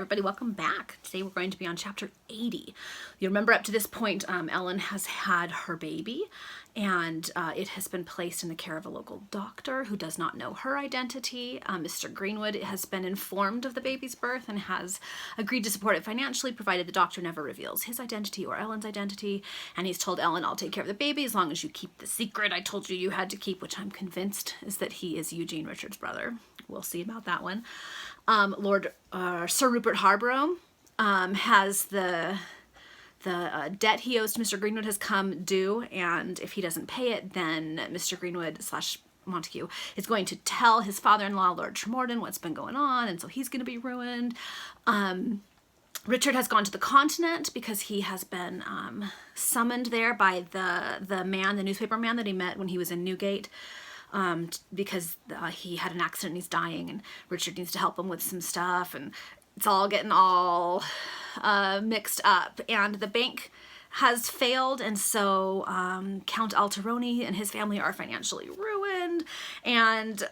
everybody, welcome back. Today we're going to be on chapter 80. You remember up to this point, Ellen has had her baby, and it has been placed in the care of a local doctor who does not know her identity. Mr. Greenwood has been informed of the baby's birth and has agreed to support it financially, provided the doctor never reveals his identity or Ellen's identity. And he's told Ellen, I'll take care of the baby as long as you keep the secret I told you had to keep, which I'm convinced is that he is Eugene Richards' brother. We'll see about that one. Sir Rupert Harborough has the debt he owes to Mr. Greenwood has come due, and if he doesn't pay it, then Mr. Greenwood / Montague is going to tell his father-in-law, Lord Tremorden, what's been going on, and so he's going to be ruined. Richard has gone to the continent because he has been summoned there by the newspaper man that he met when he was in Newgate. Because he had an accident and he's dying, and Richard needs to help him with some stuff, and it's all getting all mixed up, and the bank has failed, and so Count Alteroni and his family are financially ruined, and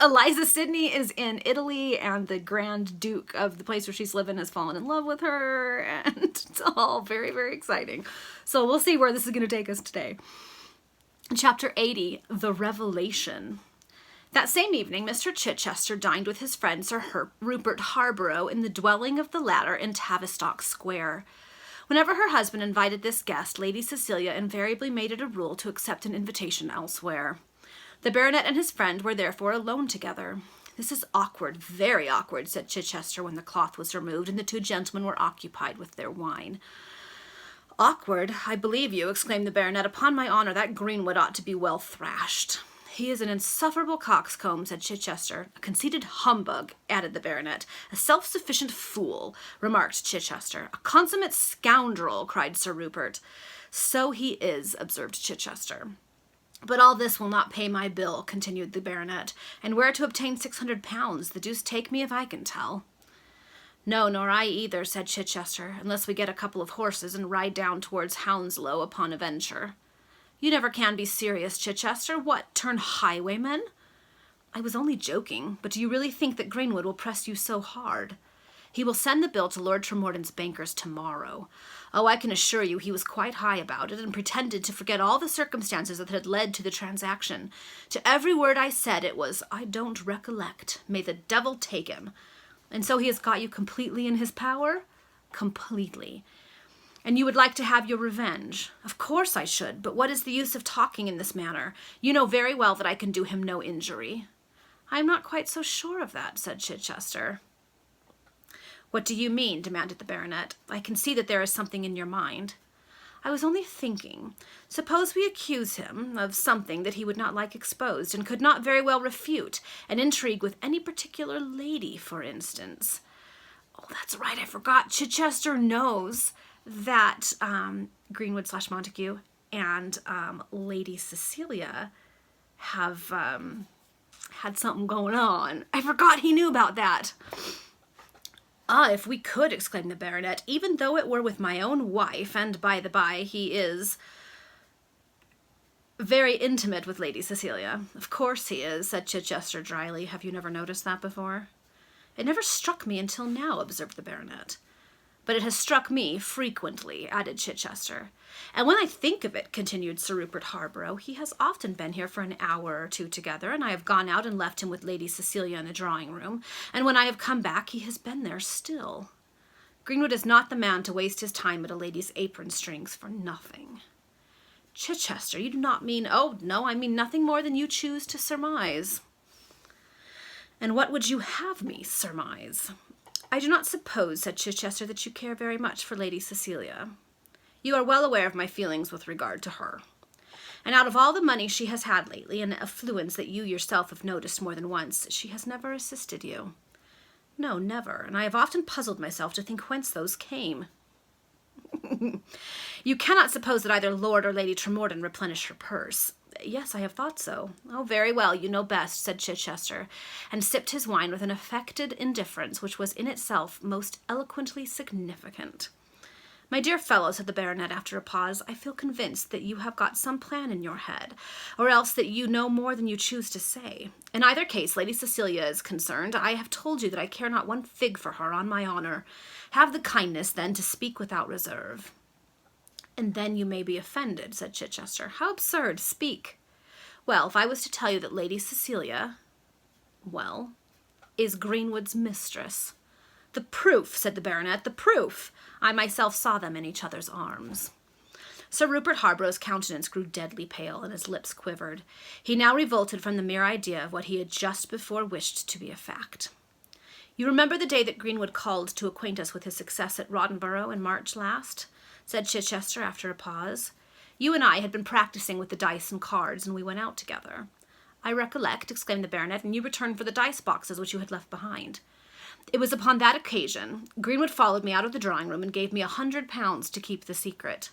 Eliza Sidney is in Italy, and the Grand Duke of the place where she's living has fallen in love with her, and it's all very, very exciting. So we'll see where this is going to take us today. Chapter 80, The Revelation. That same evening, Mr. Chichester dined with his friend Sir Rupert Harborough in the dwelling of the latter in Tavistock Square. Whenever her husband invited this guest, Lady Cecilia invariably made it a rule to accept an invitation elsewhere. The baronet and his friend were therefore alone together. "This is awkward, very awkward," said Chichester when the cloth was removed and the two gentlemen were occupied with their wine. "Awkward, I believe you," exclaimed the baronet. "Upon my honour, that Greenwood ought to be well thrashed." "He is an insufferable coxcomb," said Chichester. "A conceited humbug," added the baronet. "A self-sufficient fool," remarked Chichester. "A consummate scoundrel," cried Sir Rupert. "So he is," observed Chichester. "But all this will not pay my bill," continued the baronet. "And where to obtain £600? The deuce take me if I can tell." "No, nor I either," said Chichester, "unless we get a couple of horses and ride down towards Hounslow upon a venture." "You never can be serious, Chichester. What, turn highwayman?" "I was only joking, but do you really think that Greenwood will press you so hard?" "He will send the bill to Lord Tremorden's bankers tomorrow. Oh, I can assure you he was quite high about it, and pretended to forget all the circumstances that had led to the transaction. To every word I said it was, 'I don't recollect. May the devil take him.' And so he has got you completely in his power?" "Completely." "And you would like to have your revenge?" "Of course I should, but what is the use of talking in this manner? You know very well that I can do him no injury." "I am not quite so sure of that," said Chichester. "What do you mean?" demanded the baronet. "I can see that there is something in your mind." "I was only thinking. Suppose we accuse him of something that he would not like exposed, and could not very well refute, an intrigue with any particular lady, for instance." "Oh, that's right, I forgot. Chichester knows that Greenwood / Montague and Lady Cecilia have had something going on. I forgot he knew about that." "Ah, if we could," exclaimed the baronet, "even though it were with my own wife, and by the by, he is very intimate with Lady Cecilia." "Of course he is," said Chichester dryly. "Have you never noticed that before?" "It never struck me until now," observed the baronet. "But it has struck me frequently," added Chichester. "And when I think of it," continued Sir Rupert Harborough, "he has often been here for an hour or two together, and I have gone out and left him with Lady Cecilia in the drawing-room, and when I have come back he has been there still. Greenwood is not the man to waste his time at a lady's apron-strings for nothing." "Chichester, you do not mean—" "Oh, no, I mean nothing more than you choose to surmise." "And what would you have me surmise?" "I do not suppose," said Chichester, "that you care very much for Lady Cecilia. You are well aware of my feelings with regard to her. And out of all the money she has had lately, and affluence that you yourself have noticed more than once, she has never assisted you." "No, never, and I have often puzzled myself to think whence those came." "You cannot suppose that either Lord or Lady Tremorden replenish her purse." "Yes, I have thought so." "Oh, very well, you know best," said Chichester, and sipped his wine with an affected indifference which was in itself most eloquently significant. My dear fellow, said the baronet after a pause, I feel convinced that you have got some plan in your head, or else that you know more than you choose to say. In either case, Lady Cecilia is concerned. I have told you that I care not one fig for her, on my honour. Have the kindness, then, to speak without reserve. And then you may be offended, said Chichester. How absurd! Speak. Well, if I was to tell you that Lady Cecilia, well, is Greenwood's mistress. The proof, said the baronet, the proof. I myself saw them in each other's arms. Sir Rupert Harborough's countenance grew deadly pale, and his lips quivered. He now revolted from the mere idea of what he had just before wished to be a fact. You remember the day that Greenwood called to acquaint us with his success at Rawdonborough in March last? Said Chichester after a pause. You and I had been practising with the dice and cards, and we went out together. I recollect, exclaimed the baronet, and you returned for the dice boxes which you had left behind. It was upon that occasion Greenwood followed me out of the drawing-room and gave me £100 to keep the secret.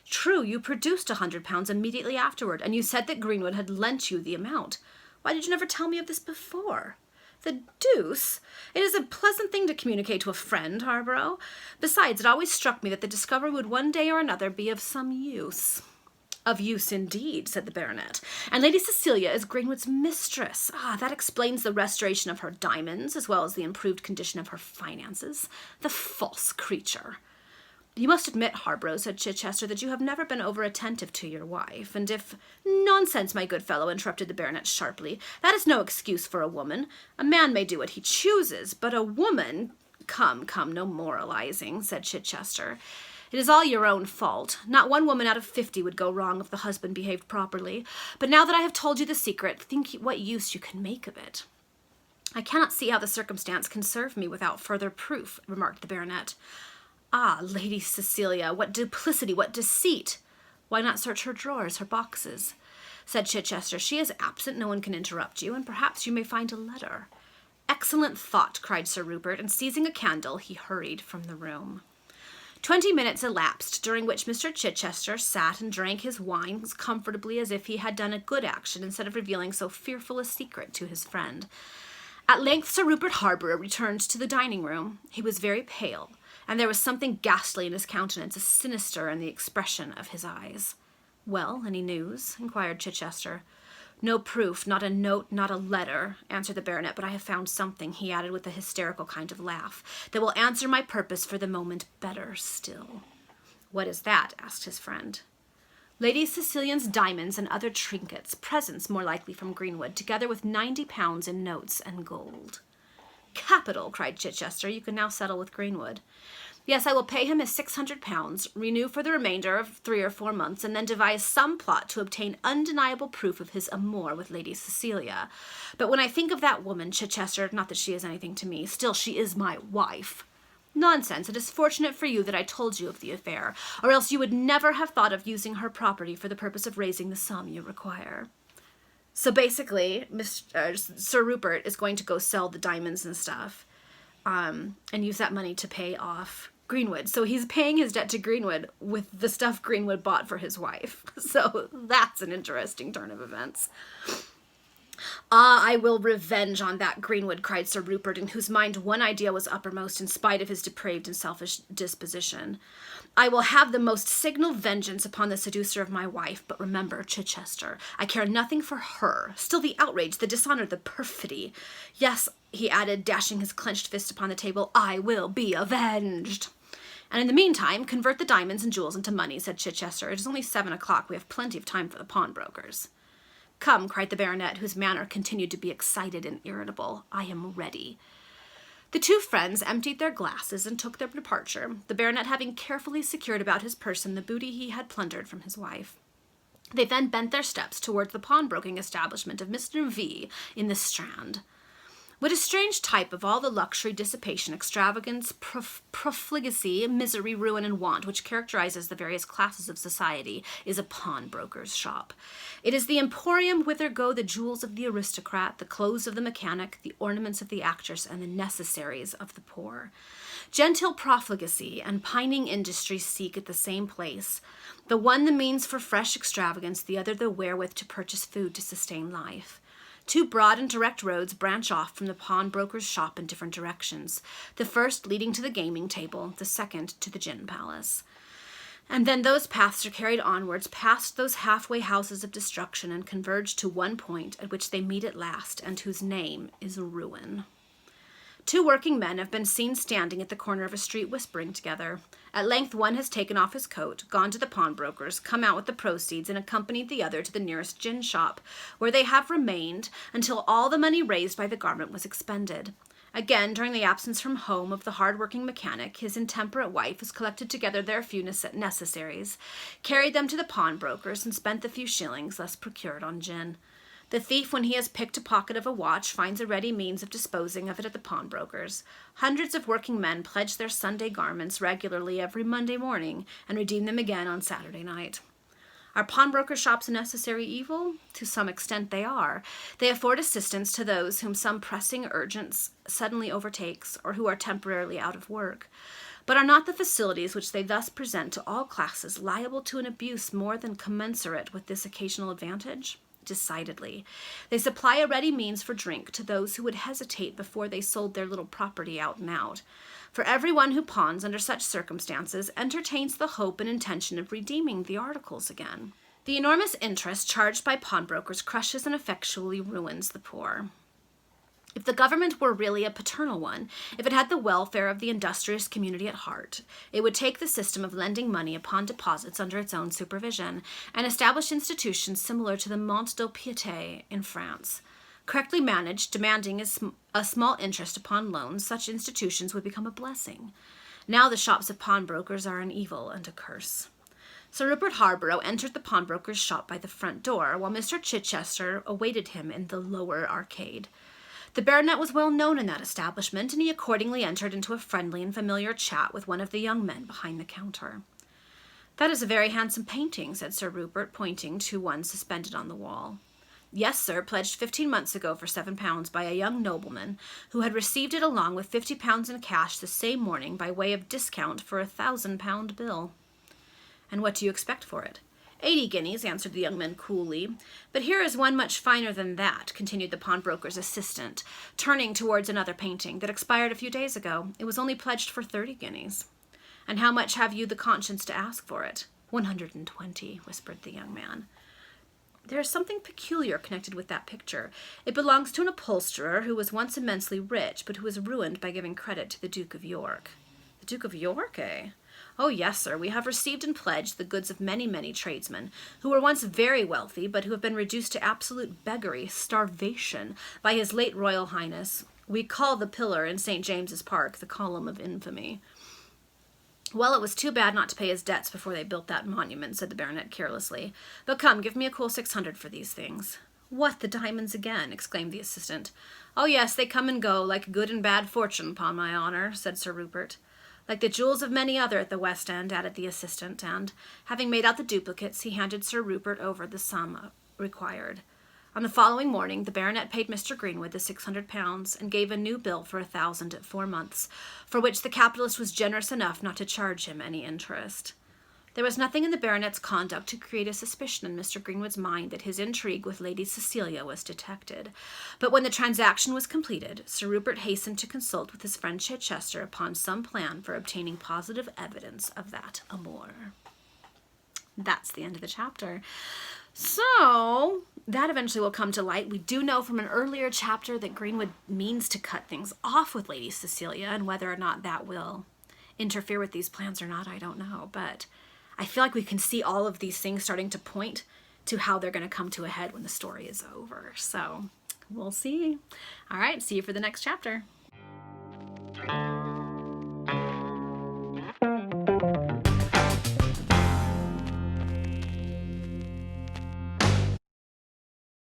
True, you produced £100 immediately afterward, and you said that Greenwood had lent you the amount. Why did you never tell me of this before? The deuce! It is a pleasant thing to communicate to a friend, Harborough. Besides, it always struck me that the discovery would one day or another be of some use. Of use indeed, said the baronet. And Lady Cecilia is Greenwood's mistress. Ah, that explains the restoration of her diamonds, as well as the improved condition of her finances. The false creature! You must admit, Harborough, said Chichester, that you have never been over-attentive to your wife, and if— Nonsense, my good fellow, interrupted the baronet sharply. That is no excuse for a woman. A man may do what he chooses, but a woman— Come, no moralizing, said Chichester. It is all your own fault. Not one woman out of 50 would go wrong if the husband behaved properly. But now that I have told you the secret, think what use you can make of it. I cannot see how the circumstance can serve me without further proof, remarked the baronet. Ah, Lady Cecilia, what duplicity, what deceit! Why not search her drawers, her boxes? Said Chichester. She is absent, no one can interrupt you, and perhaps you may find a letter. Excellent thought, cried Sir Rupert, and seizing a candle, he hurried from the room. 20 minutes elapsed, during which Mr. Chichester sat and drank his wine as comfortably as if he had done a good action instead of revealing so fearful a secret to his friend. At length Sir Rupert Harborough returned to the dining-room. He was very pale, and there was something ghastly in his countenance, a sinister in the expression of his eyes. Well, any news? inquired Chichester. No proof, not a note, not a letter, answered the baronet, but I have found something, he added with a hysterical kind of laugh, that will answer my purpose for the moment better still. What is that? asked his friend. Lady Cecilia's diamonds and other trinkets, presents more likely from Greenwood, together with £90 in notes and gold. Capital, cried Chichester. You can now settle with Greenwood. Yes, I will pay him his £600, renew for the remainder of 3 or 4 months, and then devise some plot to obtain undeniable proof of his amour with Lady Cecilia. But when I think of that woman, Chichester, not that she is anything to me, still she is my wife. Nonsense, it is fortunate for you that I told you of the affair, or else you would never have thought of using her property for the purpose of raising the sum you require. So basically, Sir Rupert is going to go sell the diamonds and stuff, and use that money to pay off Greenwood. So he's paying his debt to Greenwood with the stuff Greenwood bought for his wife. So that's an interesting turn of events. Ah, I will revenge on that Greenwood, cried Sir Rupert, in whose mind one idea was uppermost in spite of his depraved and selfish disposition. I will have the most signal vengeance upon the seducer of my wife, but remember, Chichester, I care nothing for her. Still the outrage, the dishonor, the perfidy. Yes, he added, dashing his clenched fist upon the table, I will be avenged. And in the meantime, convert the diamonds and jewels into money, said Chichester. It is only 7 o'clock. We have plenty of time for the pawnbrokers. Come, cried the baronet, whose manner continued to be excited and irritable. I am ready. The two friends emptied their glasses and took their departure, the baronet having carefully secured about his person the booty he had plundered from his wife. They then bent their steps towards the pawnbroking establishment of Mr. V. in the Strand. What a strange type of all the luxury, dissipation, extravagance, profligacy, misery, ruin, and want which characterizes the various classes of society is a pawnbroker's shop. It is the emporium whither go the jewels of the aristocrat, the clothes of the mechanic, the ornaments of the actress, and the necessaries of the poor. Genteel profligacy and pining industry seek at the same place, the one the means for fresh extravagance, the other the wherewith to purchase food to sustain life. Two broad and direct roads branch off from the pawnbroker's shop in different directions, the first leading to the gaming table, the second to the gin palace. And then those paths are carried onwards past those halfway houses of destruction and converge to one point at which they meet at last, and whose name is ruin. Two working men have been seen standing at the corner of a street whispering together. At length one has taken off his coat, gone to the pawnbroker's, come out with the proceeds, and accompanied the other to the nearest gin shop, where they have remained until all the money raised by the garment was expended. Again, during the absence from home of the hard-working mechanic, his intemperate wife has collected together their few necessaries, carried them to the pawnbroker's, and spent the few shillings thus procured on gin. The thief, when he has picked a pocket of a watch, finds a ready means of disposing of it at the pawnbroker's. Hundreds of working men pledge their Sunday garments regularly every Monday morning and redeem them again on Saturday night. Are pawnbroker shops a necessary evil? To some extent they are. They afford assistance to those whom some pressing urgence suddenly overtakes, or who are temporarily out of work. But are not the facilities which they thus present to all classes liable to an abuse more than commensurate with this occasional advantage? Decidedly. They supply a ready means for drink to those who would hesitate before they sold their little property out and out. For everyone who pawns under such circumstances entertains the hope and intention of redeeming the articles again. The enormous interest charged by pawnbrokers crushes and effectually ruins the poor. If the government were really a paternal one, if it had the welfare of the industrious community at heart, it would take the system of lending money upon deposits under its own supervision, and establish institutions similar to the Mont de Piété in France. Correctly managed, demanding a small interest upon loans, such institutions would become a blessing. Now the shops of pawnbrokers are an evil and a curse. Sir Rupert Harborough entered the pawnbroker's shop by the front door, while Mr. Chichester awaited him in the lower arcade. The baronet was well known in that establishment, and he accordingly entered into a friendly and familiar chat with one of the young men behind the counter. "That is a very handsome painting," said Sir Rupert, pointing to one suspended on the wall. "Yes, sir, pledged 15 months ago for £7 by a young nobleman, who had received it along with £50 in cash the same morning by way of discount for a £1,000 bill." "And what do you expect for it?" 80 guineas, answered the young man coolly. "But here is one much finer than that," continued the pawnbroker's assistant, turning towards another painting that expired a few days ago. "It was only pledged for 30 guineas. "And how much have you the conscience to ask for it?" 120, whispered the young man. "There is something peculiar connected with that picture. It belongs to an upholsterer who was once immensely rich, but who was ruined by giving credit to the Duke of York." "The Duke of York, eh?" "Oh, yes, sir. We have received and pledged the goods of many, many tradesmen, who were once very wealthy, but who have been reduced to absolute beggary, starvation, by His late Royal Highness. We call the pillar in St. James's Park the Column of Infamy." "Well, it was too bad not to pay his debts before they built that monument," said the baronet carelessly. "But come, give me a cool 600 for these things." "What, the diamonds again?" exclaimed the assistant. "Oh, yes, they come and go, like good and bad fortune, upon my honor," said Sir Rupert. "Like the jewels of many other at the West End," added the assistant, and, having made out the duplicates, he handed Sir Rupert over the sum required. On the following morning, the baronet paid Mr. Greenwood the £600, and gave a new bill for 1,000 at 4 months, for which the capitalist was generous enough not to charge him any interest. There was nothing in the baronet's conduct to create a suspicion in Mr. Greenwood's mind that his intrigue with Lady Cecilia was detected. But when the transaction was completed, Sir Rupert hastened to consult with his friend Chichester upon some plan for obtaining positive evidence of that amour. That's the end of the chapter. So that eventually will come to light. We do know from an earlier chapter that Greenwood means to cut things off with Lady Cecilia, and whether or not that will interfere with these plans or not, I don't know. But I feel like we can see all of these things starting to point to how they're going to come to a head when the story is over. So we'll see. All right, see you for the next chapter.